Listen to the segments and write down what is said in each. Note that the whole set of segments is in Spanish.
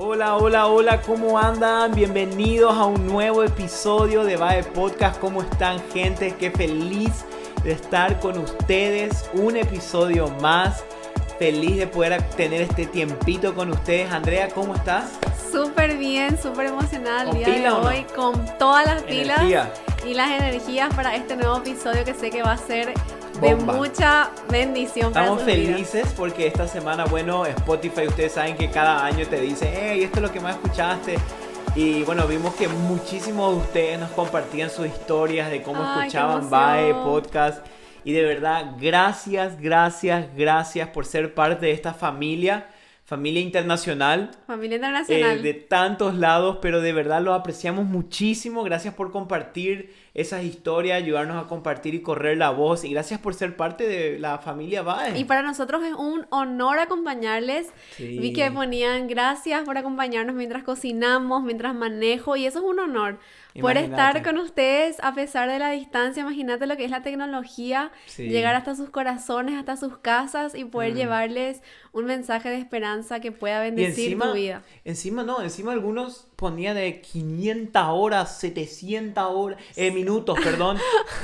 Hola, hola, hola, ¿cómo andan? Bienvenidos a un nuevo episodio de Bae Podcast. ¿Cómo están, gente? Qué feliz de estar con ustedes. Un episodio más. Feliz de poder tener este tiempito con ustedes. Andrea, ¿cómo estás? Súper bien, súper emocionada el ¿Con día pila de o no? hoy, con todas las pilas Energía. y las energías para este nuevo episodio que sé que va a ser de Bomba. mucha bendición para Estamos sus vidas. felices porque esta semana, bueno, Spotify, ustedes saben que cada año te dice, hey, esto es lo que más escuchaste. Y bueno, vimos que muchísimos de ustedes nos compartían sus historias de cómo Ay, qué escuchaban emoción. Bae Podcast. Y de verdad, gracias por ser parte de esta familia internacional. Familia internacional. De tantos lados, pero de verdad lo apreciamos muchísimo. Gracias por compartir esas historias, ayudarnos a compartir y correr la voz. Y gracias por ser parte de la familia Bae. Y para nosotros es un honor acompañarles. Sí. Vi que ponían gracias por acompañarnos mientras cocinamos, mientras manejo, y eso es un honor. Poder Imagínate. estar con ustedes a pesar de la distancia. Imagínate lo que es la tecnología, Sí. llegar hasta sus corazones, hasta sus casas y poder llevarles un mensaje de esperanza que pueda Y bendecir tu vida. encima algunos ponían de 500 horas, 700 horas, minutos, perdón,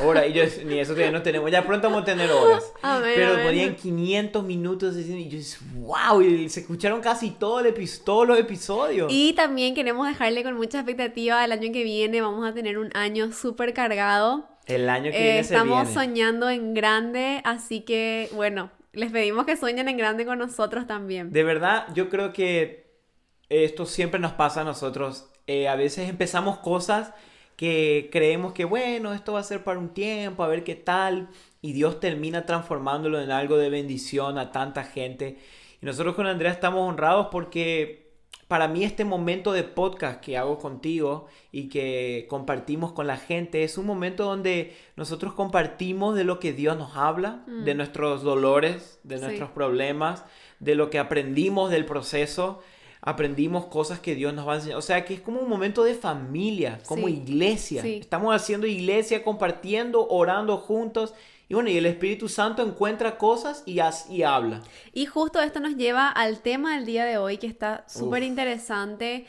horas, y yo, ni eso todavía no tenemos, ya pronto vamos a tener horas, Amén, pero amén. ponían 500 minutos, y yo, wow, y se escucharon casi todos los episodios. Y también queremos dejarle con mucha expectativa el año que viene. Vamos a tener un año súper cargado. El año que viene se Estamos viene. soñando en grande, así que bueno, les pedimos que sueñen en grande con nosotros también. De verdad, yo creo que esto siempre nos pasa a nosotros. A veces empezamos cosas que creemos que, bueno, esto va a ser para un tiempo, a ver qué tal. Y Dios termina transformándolo en algo de bendición a tanta gente. Y nosotros con Andrea estamos honrados porque para mí este momento de podcast que hago contigo y que compartimos con la gente es un momento donde nosotros compartimos de lo que Dios nos habla, de nuestros dolores, de Sí. nuestros problemas, de lo que aprendimos del proceso. Aprendimos cosas que Dios nos va a enseñar. O sea, que es como un momento de familia, como Sí. iglesia. Sí. Estamos haciendo iglesia, compartiendo, orando juntos. Y bueno, y el Espíritu Santo encuentra cosas y habla. Y justo esto nos lleva al tema del día de hoy, que está súper Uf. interesante.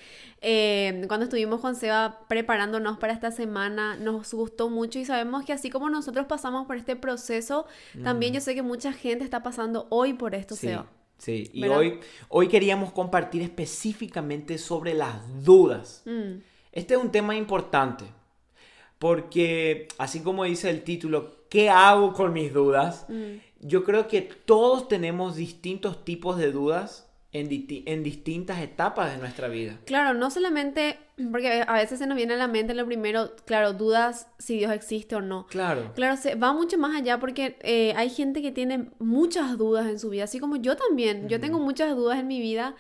Cuando estuvimos con Seba preparándonos para esta semana, nos gustó mucho y sabemos que así como nosotros pasamos por este proceso, también yo sé que mucha gente está pasando hoy por esto, Sí, Seba. sí. Y ¿Verdad? hoy queríamos compartir específicamente sobre las dudas. Mm, Este es un tema importante. Porque, así como dice el título, ¿qué hago con mis dudas? Yo creo que todos tenemos distintos tipos de dudas en distintas etapas de nuestra vida. Claro, no solamente, porque a veces se nos viene a la mente lo primero, claro, dudas si Dios existe o no. Claro. Claro, se va mucho más allá porque hay gente que tiene muchas dudas en su vida, así como yo también. Yo tengo muchas dudas en mi vida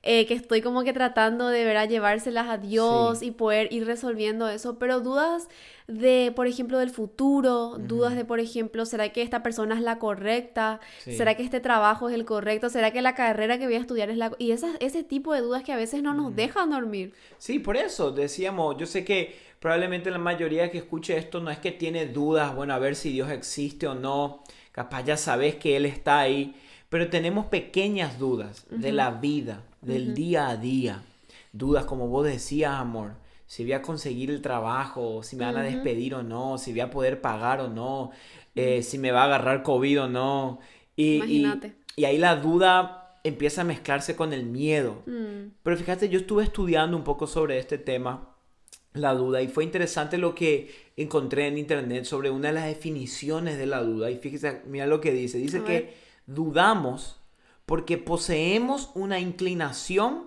que estoy como que tratando de ver a llevárselas a Dios Sí. y poder ir resolviendo eso, pero dudas de, por ejemplo, del futuro, dudas de, por ejemplo, ¿será que esta persona es la correcta? Sí. ¿Será que este trabajo es el correcto? ¿Será que la carrera que voy a estudiar es la... Y ese tipo de dudas que a veces no nos dejan dormir. Sí, por eso decíamos, yo sé que probablemente la mayoría que escuche esto no es que tiene dudas, bueno, a ver si Dios existe o no, capaz ya sabes que Él está ahí, pero tenemos pequeñas dudas de la vida, del día a día, dudas como vos decías, amor, si voy a conseguir el trabajo, si me van a despedir o no, si voy a poder pagar o no, si me va a agarrar COVID o no, Imagínate. y ahí la duda empieza a mezclarse con el miedo. Pero fíjate, yo estuve estudiando un poco sobre este tema, la duda, y fue interesante lo que encontré en internet sobre una de las definiciones de la duda. Y fíjese, mira lo que dice. Dice A que ver. dudamos porque poseemos una inclinación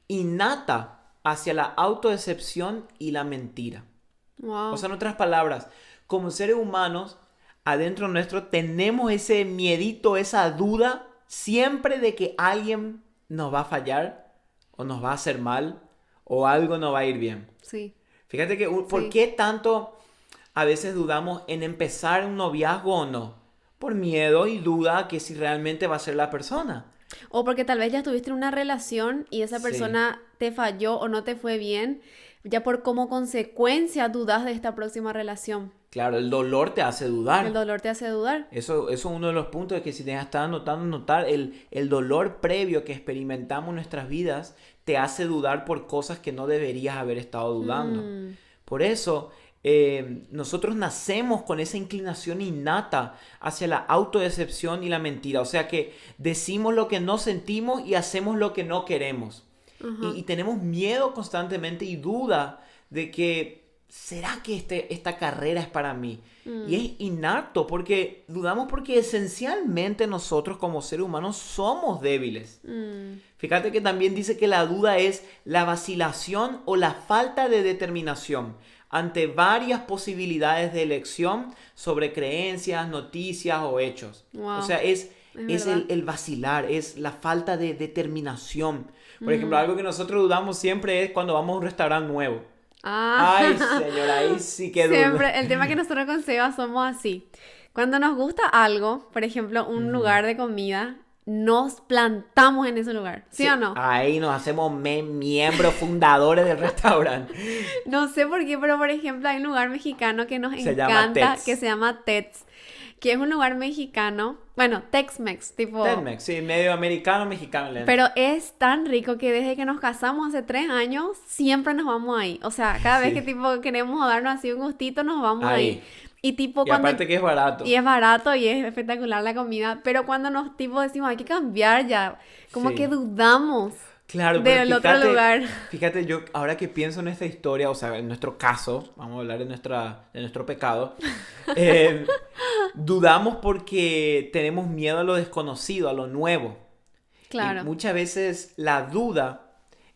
innata hacia la autodecepción y la mentira. Wow. O sea, en otras palabras, como seres humanos, adentro nuestro tenemos ese miedito, esa duda siempre de que alguien nos va a fallar o nos va a hacer mal o algo no va a ir bien. Sí. Fíjate que, ¿por Sí. qué tanto a veces dudamos en empezar un noviazgo o no? Por miedo y duda que si realmente va a ser la persona. O porque tal vez ya estuviste en una relación y esa Sí. persona te falló o no te fue bien, ya por como consecuencia dudas de esta próxima relación. Claro, el dolor te hace dudar. El dolor te hace dudar. Eso es uno de los puntos de que si te estás anotando, notar el dolor previo que experimentamos en nuestras vidas te hace dudar por cosas que no deberías haber estado dudando. Mm, Por eso nosotros nacemos con esa inclinación innata hacia la autodecepción y la mentira. O sea que decimos lo que no sentimos y hacemos lo que no queremos. ajá. Y tenemos miedo constantemente y duda de que, ¿será que esta carrera es para mí? Y es innato porque dudamos porque esencialmente nosotros como seres humanos somos débiles. Mm, Fíjate que también dice que la duda es la vacilación o la falta de determinación ante varias posibilidades de elección sobre creencias, noticias o hechos. O wow, sea, es verdad. el vacilar, es la falta de determinación. Por ejemplo, algo que nosotros dudamos siempre es cuando vamos a un restaurante nuevo. Ay, Ah, señora, ahí sí que dudo. siempre, el tema que nosotros con Seba somos así. Cuando nos gusta algo, por ejemplo, un Ujú. lugar de comida, nos plantamos en ese lugar, ¿sí o Sí, no? ahí nos hacemos miembros fundadores del restaurante. No sé por qué, pero por ejemplo, hay un lugar mexicano que nos Se llama encanta, que Tets. se llama Tets, que es un lugar mexicano, bueno, Tex-Mex, tipo, Tenmex, sí, medio americano, mexicano. pero es tan rico que desde que nos casamos hace 3 años, siempre nos vamos ahí. O sea, cada vez que Sí, tipo queremos darnos así un gustito, nos vamos ahí. ahí. Y tipo Y cuando... aparte que es Y barato. es barato y es espectacular la comida, pero cuando nos tipo decimos hay que cambiar ya, como que Sí. dudamos Claro, pero del otro lugar. fíjate, yo ahora que pienso en esta historia, o sea, en nuestro caso, vamos a hablar de nuestro pecado, eh, dudamos porque tenemos miedo a lo desconocido, a lo nuevo. Y Claro. muchas veces la duda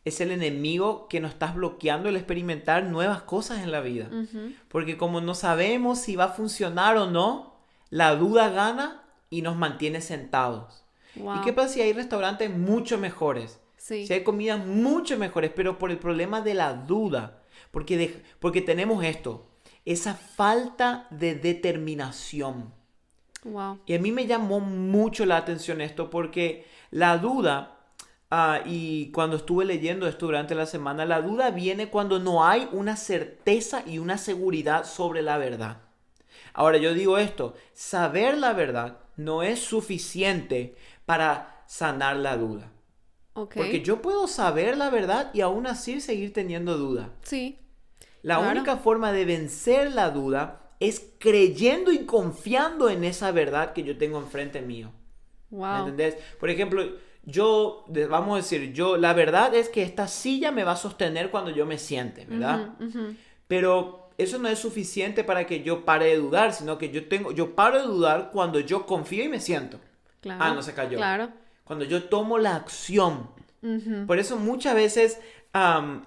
es el enemigo que nos está bloqueando el experimentar nuevas cosas en la vida. Ujú. Porque como no sabemos si va a funcionar o no, la duda gana y nos mantiene sentados. ¿Y qué Wow. pasa si hay restaurantes mucho mejores? Si Sí. hay comidas mucho mejores, pero por el problema de la duda. Porque tenemos esto, esa falta de determinación. Wow. Y a mí me llamó mucho la atención esto porque la duda, y cuando estuve leyendo esto durante la semana, la duda viene cuando no hay una certeza y una seguridad sobre la verdad. Ahora yo digo esto, saber la verdad no es suficiente para sanar la duda. Ok. Porque yo puedo saber la verdad y aún así seguir teniendo duda. Sí. La Claro. única forma de vencer la duda es creyendo y confiando en esa verdad que yo tengo enfrente mío. ¿Me Wow. entendés? Por ejemplo, vamos a decir, la verdad es que esta silla me va a sostener cuando yo me siente, ¿verdad? Ujú, ujú. Pero eso no es suficiente para que yo pare de dudar, sino que yo paro de dudar cuando yo confío y me siento. Ah, Claro. no se cayó. Claro. Cuando yo tomo la acción. Ujú. Por eso muchas veces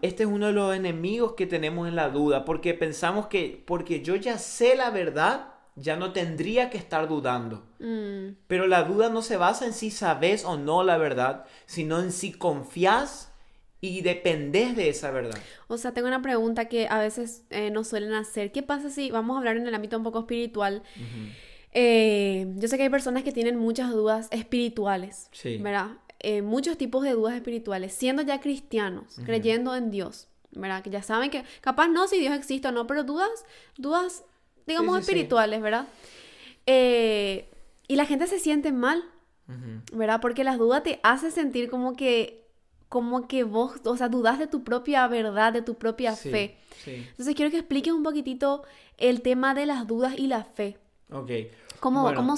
este es uno de los enemigos que tenemos en la duda, porque pensamos que porque yo ya sé la verdad, ya no tendría que estar dudando. Mm. Pero la duda no se basa en si sabes o no la verdad, sino en si confías y dependés de esa verdad. O sea, tengo una pregunta que a veces nos suelen hacer. ¿Qué pasa si vamos a hablar en el ámbito un poco espiritual? Ujú. Yo sé que hay personas que tienen muchas dudas espirituales, Sí. ¿verdad? Muchos tipos de dudas espirituales, siendo ya cristianos, creyendo en Dios, ¿verdad? Que ya saben que, capaz no si Dios existe o no, pero dudas, Sí, digamos, sí, sí. espirituales, ¿verdad? Y la gente se siente mal, Ujú. ¿verdad? Porque las dudas te hacen sentir como que vos, o sea, dudas de tu propia verdad, de tu propia Sí, fe. sí. Entonces quiero que expliques un poquitito el tema de las dudas y la fe. Ok. ¿Cómo, Bueno,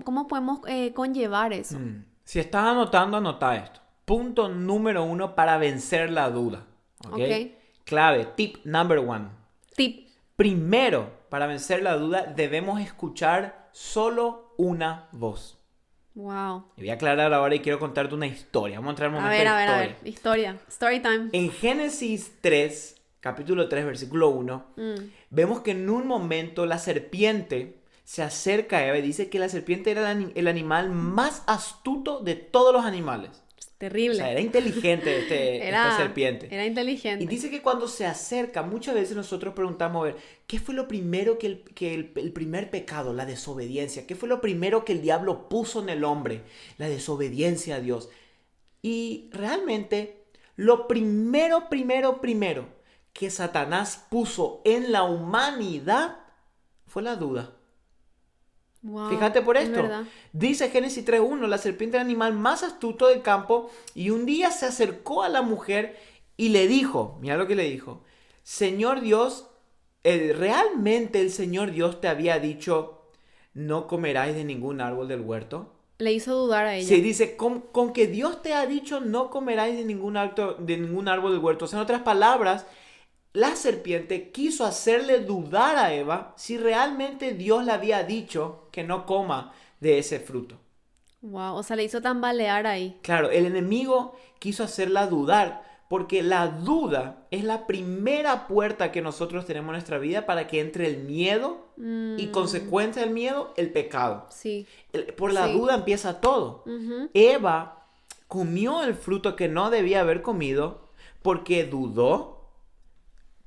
cómo podemos conllevar eso? si estás anotando, anota esto. Punto número 1 para vencer la duda. ¿Ok? Ok. Clave, tip number 1. Tip. Primero, para vencer la duda, debemos escuchar solo una voz. Wow. Y voy a aclarar ahora y quiero contarte una historia. Vamos a entrar en un A momento ver, de a ver, a historia. ver. Historia. Story time. En Génesis 3, capítulo 3, versículo 1, vemos que en un momento la serpiente se acerca a Eva y dice que la serpiente era el animal más astuto de todos los animales. O Terrible. sea, era inteligente esta serpiente. Era Y inteligente. dice que cuando se acerca, muchas veces nosotros preguntamos, a ver, ¿qué fue lo primero el primer pecado, la desobediencia? ¿Qué fue lo primero que el diablo puso en el hombre? La desobediencia a Dios. Y realmente, lo primero que Satanás puso en la humanidad fue la duda. Wow, Fíjate por es esto. verdad. Dice Génesis 3:1, la serpiente era el animal más astuto del campo y un día se acercó a la mujer y le dijo, mira lo que le dijo, Señor Dios, ¿realmente el Señor Dios te había dicho, no comeráis de ningún árbol del huerto? Le hizo dudar a Se ella. dice, con que Dios te ha dicho, no comeráis de ningún árbol del huerto. O sea, en otras palabras, la serpiente quiso hacerle dudar a Eva si realmente Dios le había dicho que no coma de ese fruto. Wow, o sea, le hizo tambalear ahí. Claro, el enemigo quiso hacerla dudar porque la duda es la primera puerta que nosotros tenemos en nuestra vida para que entre el miedo y consecuencia del miedo, el pecado. Sí, Por la sí. duda empieza todo. Ujú. Eva comió el fruto que no debía haber comido porque dudó,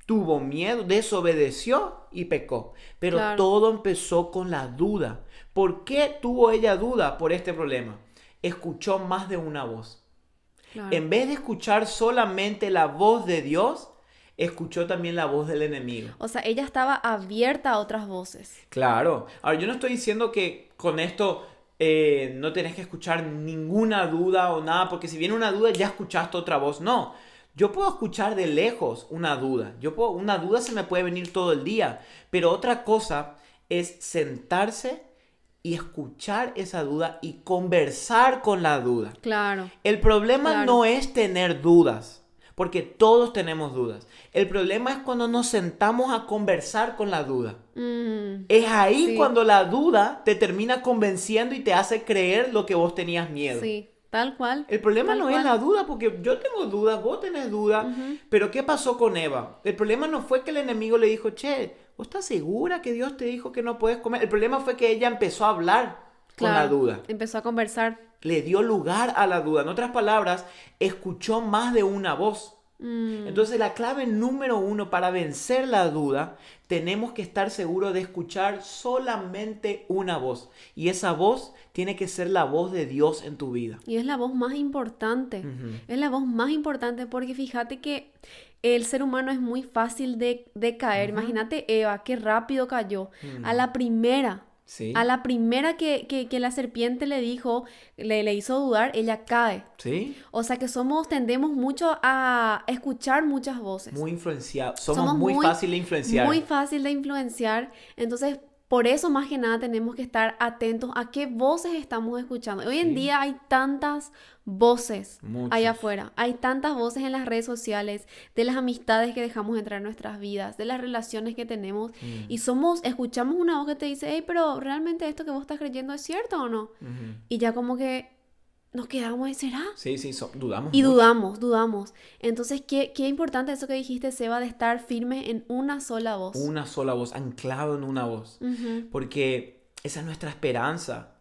tuvo miedo, desobedeció y pecó. Pero Claro, todo empezó con la duda. ¿Por qué tuvo ella duda por este problema? Escuchó más de una voz. claro. En vez de escuchar solamente la voz de Dios, escuchó también la voz del enemigo. O sea, ella estaba abierta a otras voces. Claro. Ahora, yo no estoy diciendo que con esto no tenés que escuchar ninguna duda o nada, porque si viene una duda ya escuchaste otra voz. No. Yo puedo escuchar de lejos una duda. Una duda se me puede venir todo el día. Pero otra cosa es sentarse y escuchar esa duda y conversar con la duda. Claro, El problema claro. no es tener dudas, porque todos tenemos dudas. El problema es cuando nos sentamos a conversar con la duda. Mm, Es ahí sí, cuando la duda te termina convenciendo y te hace creer lo que vos tenías miedo. sí, tal cual. El problema Tal no es cual. la duda, porque yo tengo dudas, vos tenés dudas, Ujú. pero ¿qué pasó con Eva? El problema no fue que el enemigo le dijo, che, ¿vos estás segura que Dios te dijo que no puedes comer? El problema fue que ella empezó a hablar con la Claro, duda. empezó a conversar. Le dio lugar a la duda. En otras palabras, escuchó más de una voz. Mm, Entonces la clave número 1 para vencer la duda, tenemos que estar seguros de escuchar solamente una voz. Y esa voz tiene que ser la voz de Dios en tu vida. y es la voz más importante. Ujú. Es la voz más importante porque fíjate que el ser humano es muy fácil de caer. Imagínate Eva, qué rápido cayó. A la primera. Sí, A la primera que la serpiente le dijo, le hizo dudar, ella cae. sí, O sea que tendemos mucho a escuchar muchas voces. muy influenciado. Somos muy fácil de influenciar. Muy fácil de influenciar. Entonces, por eso más que nada tenemos que estar atentos a qué voces estamos escuchando. Hoy en Sí. día hay tantas voces Muchas. allá afuera. Hay tantas voces en las redes sociales, de las amistades que dejamos entrar en nuestras vidas, de las relaciones que tenemos. Y escuchamos una voz que te dice, hey, pero ¿realmente esto que vos estás creyendo es cierto o no? Ujú. Y ya como que nos quedamos y ¿será? Sí, sí, dudamos Y mucho. dudamos. Entonces, qué importante eso que dijiste, Seba, de estar firme en una sola voz. Una sola voz, anclado en una voz. Ujú. Porque esa es nuestra esperanza.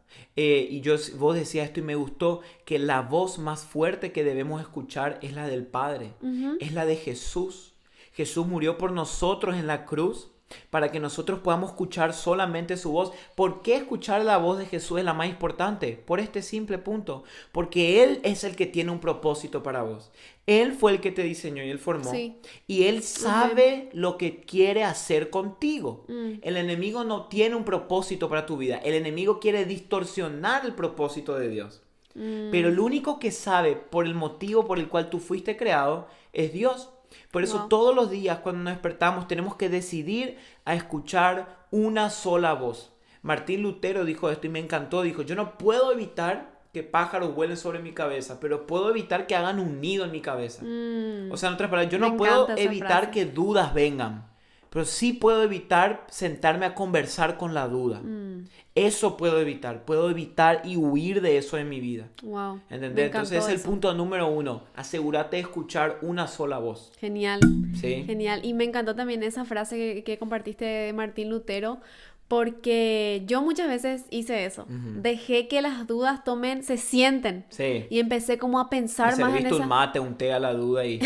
Vos decías esto y me gustó, que la voz más fuerte que debemos escuchar es la del Padre, Ujú. es la de Jesús. Jesús murió por nosotros en la cruz para que nosotros podamos escuchar solamente su voz. ¿Por qué escuchar la voz de Jesús es la más importante? Por este simple punto, porque Él es el que tiene un propósito para vos. Él fue el que te diseñó y Él formó. Sí. Y Él sabe lo que quiere hacer contigo. Mm. El enemigo no tiene un propósito para tu vida. El enemigo quiere distorsionar el propósito de Dios. Pero el único que sabe por el motivo por el cual tú fuiste creado es Dios. Por eso Wow. todos los días cuando nos despertamos tenemos que decidir a escuchar una sola voz. Martín Lutero dijo esto y me encantó. Dijo, yo no puedo evitar que pájaros vuelen sobre mi cabeza, pero puedo evitar que hagan un nido en mi cabeza. Mm. O sea, en otras palabras, yo Me no puedo encanta esa evitar frase. que dudas vengan, pero sí puedo evitar sentarme a conversar con la duda. Mm. Eso puedo evitar y huir de eso en mi vida. Wow. Me ¿Entendés? encantó Entonces es el eso. punto número 1. Asegúrate de escuchar una sola voz. Genial. ¿Sí? Genial. Y me encantó también esa frase que compartiste de Martín Lutero, porque yo muchas veces hice eso. Dejé que las dudas se sienten. Sí. Y empecé como a pensar Me más en serviste un esa... mate, un té a la duda y...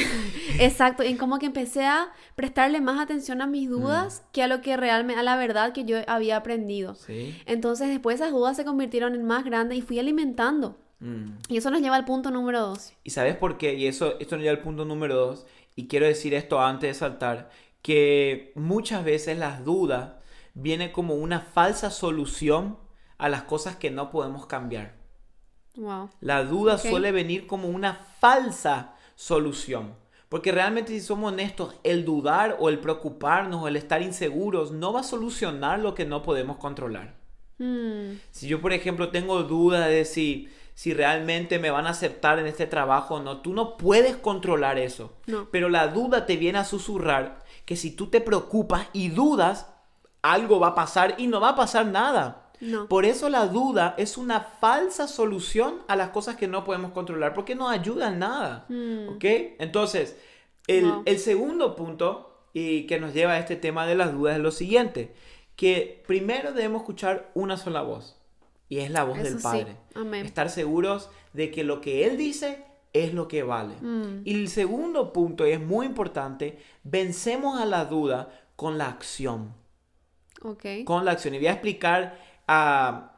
Exacto, y como que empecé a prestarle más atención a mis dudas que a lo que realmente, a la verdad que yo había aprendido. Sí. Entonces después esas dudas se convirtieron en más grandes y fui alimentando. Y eso nos lleva al punto número 2. ¿Y sabes por qué? Y esto nos lleva al punto número 2. Y quiero decir esto antes de saltar. Que muchas veces las dudas vienen como una falsa solución a las cosas que no podemos cambiar. Wow. La duda Ok. suele venir como una falsa solución. Porque realmente, si somos honestos, el dudar o el preocuparnos o el estar inseguros no va a solucionar lo que no podemos controlar. Si yo, por ejemplo, tengo dudas de si realmente me van a aceptar en este trabajo o no, tú no puedes controlar eso. No. Pero la duda te viene a susurrar que si tú te preocupas y dudas, algo va a pasar y no va a pasar nada. No. Por eso la duda es una falsa solución a las cosas que no podemos controlar, porque no ayuda en nada. ¿Ok? Entonces, Wow. el segundo punto y que nos lleva a este tema de las dudas es lo siguiente, que primero debemos escuchar una sola voz, y es la voz Eso del sí. Padre. Amén. Estar seguros de que lo que Él dice es lo que vale. Y el segundo punto, y es muy importante, vencemos a la duda con la acción. Ok. Con la acción. Y voy a explicar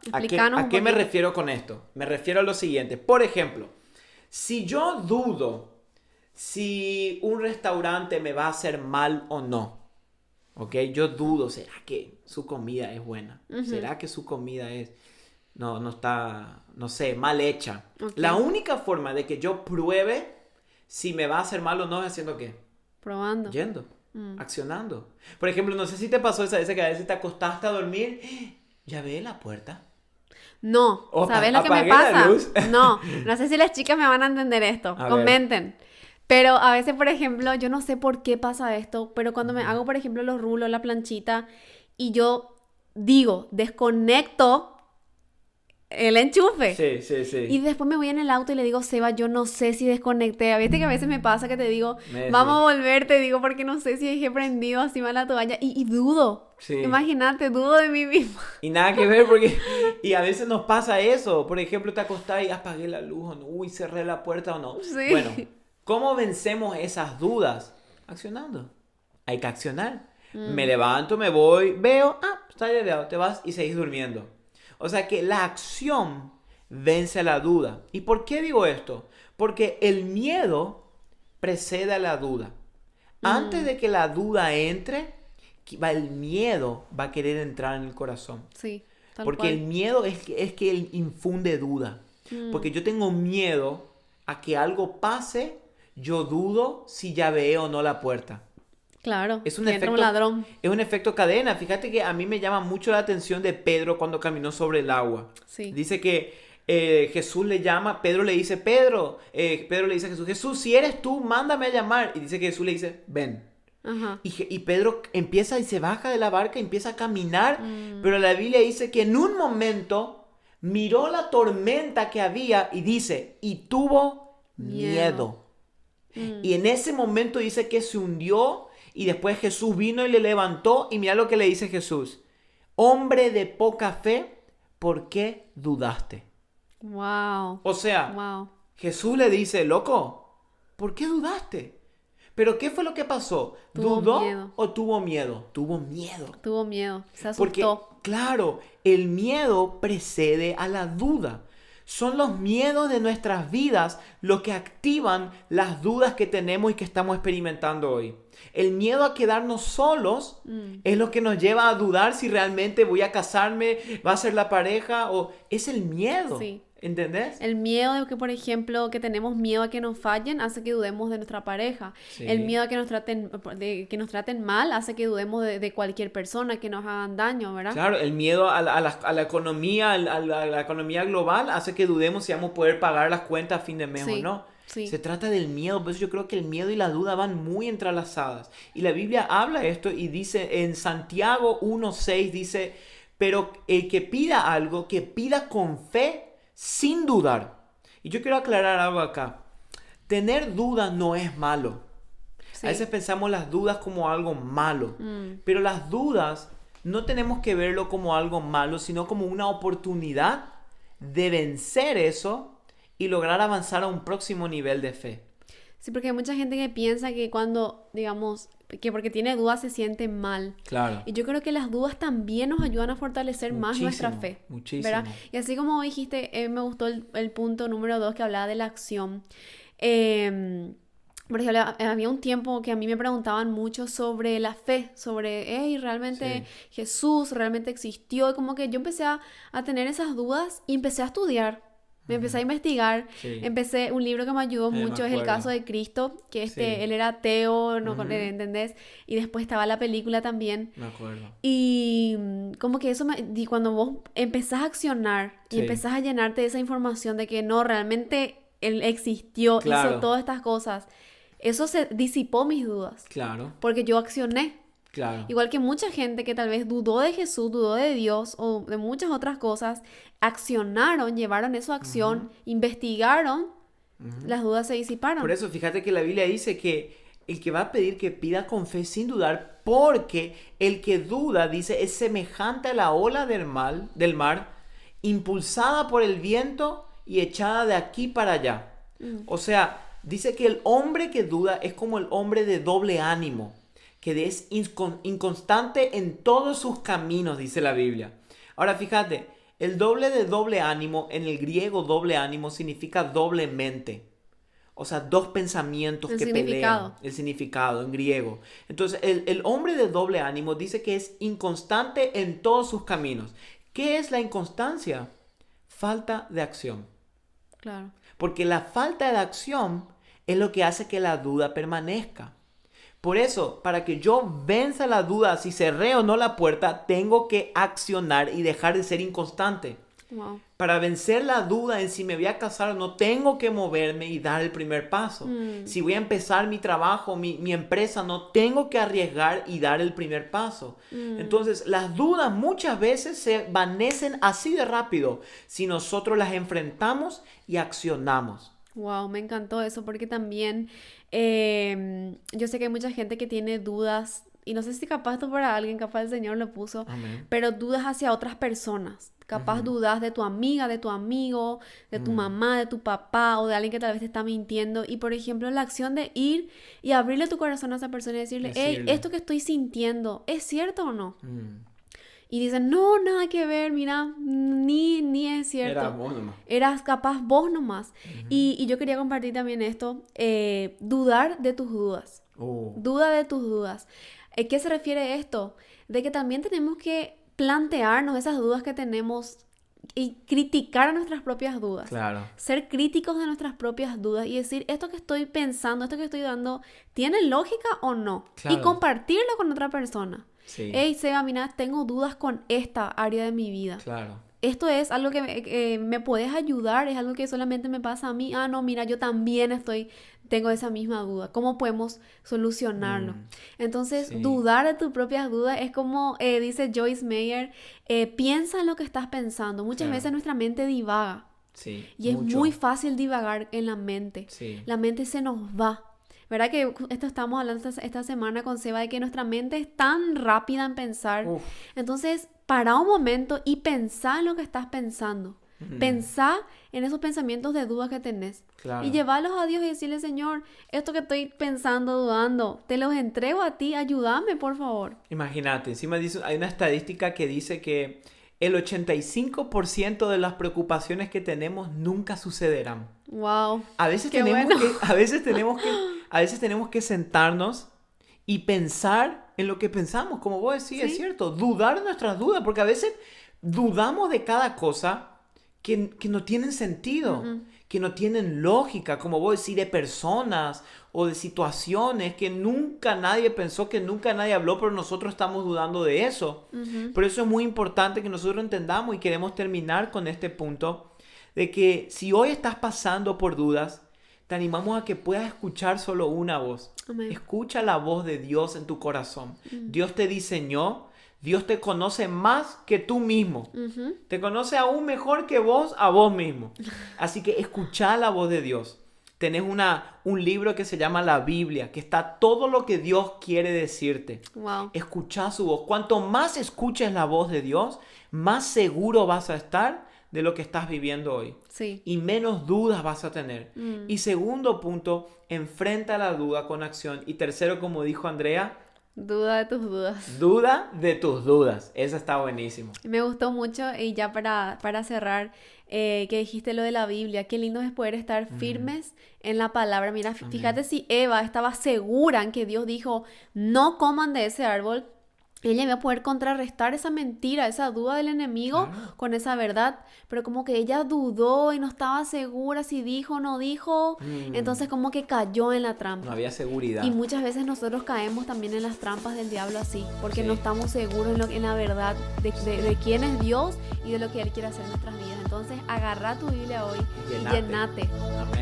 Explícanos a un qué me poquito. refiero con esto. Me refiero a lo siguiente. Por ejemplo, si yo dudo si un restaurante me va a hacer mal o no, ¿ok? Yo dudo, ¿será que su comida es buena? ¿Será que su comida no está, no sé, mal hecha? Ok. La única forma de que yo pruebe si me va a hacer mal o no es haciendo ¿qué? Probando. Yendo, accionando. Por ejemplo, no sé si te pasó esa vez que a veces te acostaste a dormir, ya ve la puerta. No, O ¿sabes lo que me apagué la pasa? luz. No sé si las chicas me van a entender esto. A ver. Comenten. Pero a veces, por ejemplo, yo no sé por qué pasa esto, pero cuando me hago, por ejemplo, los rulos, la planchita, y yo digo, desconecto el enchufe. Sí, sí, sí. Y después me voy en el auto y le digo, Seba, yo no sé si desconecté. Viste que a veces me pasa que te digo, Me vamos a decís. volver, te digo, porque no sé si dejé prendido así mal la toalla. Y dudo. Sí. Imagínate, dudo de mí misma. Y nada que ver porque... Y a veces nos pasa eso. Por ejemplo, te acostás y apagué la luz o no. Uy, cerré la puerta o no. Sí. Bueno, ¿cómo vencemos esas dudas? Accionando. Hay que accionar. Me levanto, me voy, veo, está desviado, te vas y seguís durmiendo. O sea que la acción vence la duda. ¿Y por qué digo esto? Porque el miedo precede a la duda. Antes de que la duda entre, el miedo va a querer entrar en el corazón. Sí, tal Porque cual. el miedo es que él infunde duda. Porque yo tengo miedo a que algo pase, yo dudo si ya veo o no la puerta. Claro, Es un que entra efecto, un ladrón. es un efecto cadena. Fíjate que a mí me llama mucho la atención de Pedro cuando caminó sobre el agua. Sí. Dice que Jesús le llama, Pedro le dice, Pedro le dice a Jesús, Jesús, si eres tú, mándame a llamar. Y dice que Jesús le dice, ven. Ajá. Y Pedro empieza y se baja de la barca, empieza a caminar, pero la Biblia dice que en un momento miró la tormenta que había y dice, y tuvo miedo. Y en ese momento dice que se hundió y después Jesús vino y le levantó y mira lo que le dice Jesús. Hombre de poca fe, ¿por qué dudaste? Wow. O sea, Wow. Jesús le dice, loco, ¿por qué dudaste? ¿Pero qué fue lo que pasó? Tuvo ¿Dudó miedo. o tuvo miedo? Tuvo miedo. Tuvo miedo. Se Porque, asustó. claro, el miedo precede a la duda. Son los miedos de nuestras vidas los que activan las dudas que tenemos y que estamos experimentando hoy. El miedo a quedarnos solos es lo que nos lleva a dudar si realmente voy a casarme, va a ser la pareja o es el miedo. Sí. ¿Entendés? El miedo de que, por ejemplo, que tenemos miedo a que nos fallen hace que dudemos de nuestra pareja. Sí. El miedo a que nos traten mal hace que dudemos de cualquier persona, que nos hagan daño, ¿verdad? Claro, el miedo a la economía, a la economía global hace que dudemos si vamos a poder pagar las cuentas a fin de mes Sí, o no. sí. Se trata del miedo, por eso yo creo que el miedo y la duda van muy entrelazadas. Y la Biblia habla esto y dice en Santiago 1:6 dice, pero el que pida algo, que pida con fe, sin dudar. Y yo quiero aclarar algo acá. Tener dudas no es malo. Sí. A veces pensamos las dudas como algo malo, pero las dudas no tenemos que verlo como algo malo, sino como una oportunidad de vencer eso y lograr avanzar a un próximo nivel de fe. Sí, porque hay mucha gente que piensa que cuando, digamos, que porque tiene dudas se siente mal. Claro. Y yo creo que las dudas también nos ayudan a fortalecer más nuestra Muchísimo, fe. muchísimo. ¿Verdad? Y así como dijiste, me gustó el punto número 2 que hablaba de la acción. por ejemplo, había un tiempo que a mí me preguntaban mucho sobre la fe, sobre, hey, ¿realmente Sí. Jesús realmente existió? Y como que yo empecé a tener esas dudas y empecé a estudiar. Me empecé a investigar, Sí. un libro que me ayudó Me mucho es El caso acuerdo. de Cristo, que Sí. él era ateo, ¿no? Ujú. ¿Entendés? Y después estaba la película también. Me acuerdo. Y como que y cuando vos empezás a accionar y Sí. empezás a llenarte de esa información de que no, realmente él existió, hizo Claro. todas estas cosas, eso se disipó mis dudas, Claro. porque yo accioné. Claro. Igual que mucha gente que tal vez dudó de Jesús, dudó de Dios o de muchas otras cosas, accionaron, llevaron eso a acción, Ujú. investigaron, Ujú. las dudas se Por disiparon. eso, fíjate que la Biblia dice que el que va a pedir que pida con fe sin dudar, porque el que duda, dice, es semejante a la ola del mar, impulsada por el viento y echada de aquí para allá. Mm, O sea, dice que el hombre que duda es como el hombre de doble ánimo, que es inconstante en todos sus caminos, dice la Biblia. Ahora fíjate, el doble de doble ánimo, en el griego doble ánimo significa doblemente. O sea, dos pensamientos el que pelean, significado. el significado en griego. Entonces, el hombre de doble ánimo dice que es inconstante en todos sus caminos. ¿Qué es la inconstancia? Falta de acción. Claro. Porque la falta de acción es lo que hace que la duda permanezca. Por eso, para que yo venza la duda si cerré o no la puerta, tengo que accionar y dejar de ser inconstante. Wow. Para vencer la duda en si me voy a casar o no, tengo que moverme y dar el primer paso. Mm, Si voy a empezar mi trabajo, mi empresa, no tengo que arriesgar y dar el primer paso. mm. Entonces, las dudas muchas veces se vanecen así de rápido si nosotros las enfrentamos y accionamos. Wow, me encantó eso porque también yo sé que hay mucha gente que tiene dudas y no sé si capaz esto para alguien, capaz el Señor lo puso, Amén. pero dudas hacia otras personas. Capaz Ujú. dudas de tu amiga, de tu amigo, de tu Mm. mamá, de tu papá o de alguien que tal vez te está mintiendo. Y por ejemplo, la acción de ir y abrirle tu corazón a esa persona y decirle, hey, Decirle. esto que estoy sintiendo, ¿es cierto o no? Mm. Y dicen, no, nada que ver, mira, ni es Era cierto. vos nomás. Eras capaz vos nomás. Ujú. Y yo quería compartir también esto, dudar de tus dudas. Oh, Duda de tus dudas. ¿Qué se refiere esto? De que también tenemos que plantearnos esas dudas que tenemos y criticar a nuestras propias dudas. claro. Ser críticos de nuestras propias dudas y decir, esto que estoy pensando, esto que estoy dando, ¿tiene lógica o no? Y Claro. compartirlo con otra persona. Sí. Hey, Seba, mira, tengo dudas con esta área de mi vida. Claro. Esto es algo que me puedes ayudar, es algo que solamente me pasa a mí. Ah, no, mira, yo también tengo esa misma duda. ¿Cómo podemos solucionarlo? Mm. Entonces, Sí. dudar de tus propias dudas es como dice Joyce Meyer, piensa en lo que estás pensando. Muchas Claro. veces nuestra mente divaga Sí. y es Mucho. muy fácil divagar en la mente. Sí. La mente se nos va. ¿Verdad que esto estamos hablando esta semana con Seba de que nuestra mente es tan rápida en pensar? Uf. Entonces, para un momento y pensá en lo que estás pensando. Mm. Pensá en esos pensamientos de dudas que tenés. Claro. Y llevarlos a Dios y decirle, Señor, esto que estoy pensando, dudando, te los entrego a ti, ayúdame, por favor. Imagínate, encima dice, hay una estadística que dice que el 85% de las preocupaciones que tenemos nunca sucederán. Wow, A veces qué tenemos bueno. a veces tenemos que sentarnos y pensar en lo que pensamos, como vos decís, es Sí. cierto, dudar de nuestras dudas, porque a veces dudamos de cada cosa que no tienen sentido, Mm-mm. que no tienen lógica, como vos decís, de personas o de situaciones que nunca nadie pensó, que nunca nadie habló, pero nosotros estamos dudando de eso. Ujú. Por eso es muy importante que nosotros entendamos y queremos terminar con este punto de que si hoy estás pasando por dudas, te animamos a que puedas escuchar solo una voz. Amén. Escucha la voz de Dios en tu corazón. Mm. Dios te diseñó, Dios te conoce más que tú mismo. Ujú. Te conoce aún mejor que vos a vos mismo. Así que escucha la voz de Dios. Tenés un libro que se llama la Biblia, que está todo lo que Dios quiere decirte. Wow. Escucha su voz. Cuanto más escuches la voz de Dios, más seguro vas a estar de lo que estás viviendo hoy. Sí. Y menos dudas vas a tener. Mm. Y segundo punto, enfrenta la duda con acción. Y tercero, como dijo Andrea, Duda de tus dudas. duda de tus dudas. Esa está buenísimo. Me gustó mucho y ya para cerrar, que dijiste lo de la Biblia, qué lindo es poder estar firmes en la palabra. Mira, fíjate si Eva estaba segura en que Dios dijo, no coman de ese árbol. Ella iba a poder contrarrestar esa mentira, esa duda del enemigo con esa verdad, pero como que ella dudó y no estaba segura si dijo o no dijo, entonces como que cayó en la trampa. No había seguridad. Y muchas veces nosotros caemos también en las trampas del diablo así, porque no estamos seguros en la verdad de quién es Dios y de lo que Él quiere hacer en nuestras vidas. Entonces agarra tu Biblia hoy y llenate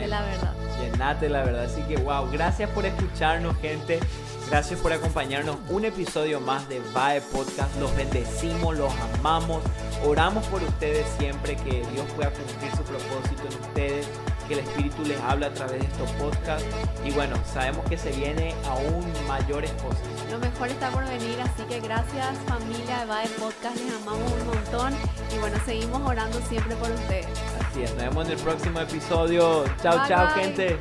de la verdad. Llenate de la verdad. Así que wow, gracias por escucharnos, gente. Gracias por acompañarnos un episodio más de VAE Podcast. Los bendecimos, los amamos. Oramos por ustedes siempre, que Dios pueda cumplir su propósito en ustedes, que el Espíritu les habla a través de estos podcasts. Y bueno, sabemos que se viene aún mayores cosas. Lo mejor está por venir, así que gracias familia de VAE Podcast, les amamos un montón. Y bueno, seguimos orando siempre por ustedes. Así es, nos vemos en el próximo episodio. Chao, chao, gente.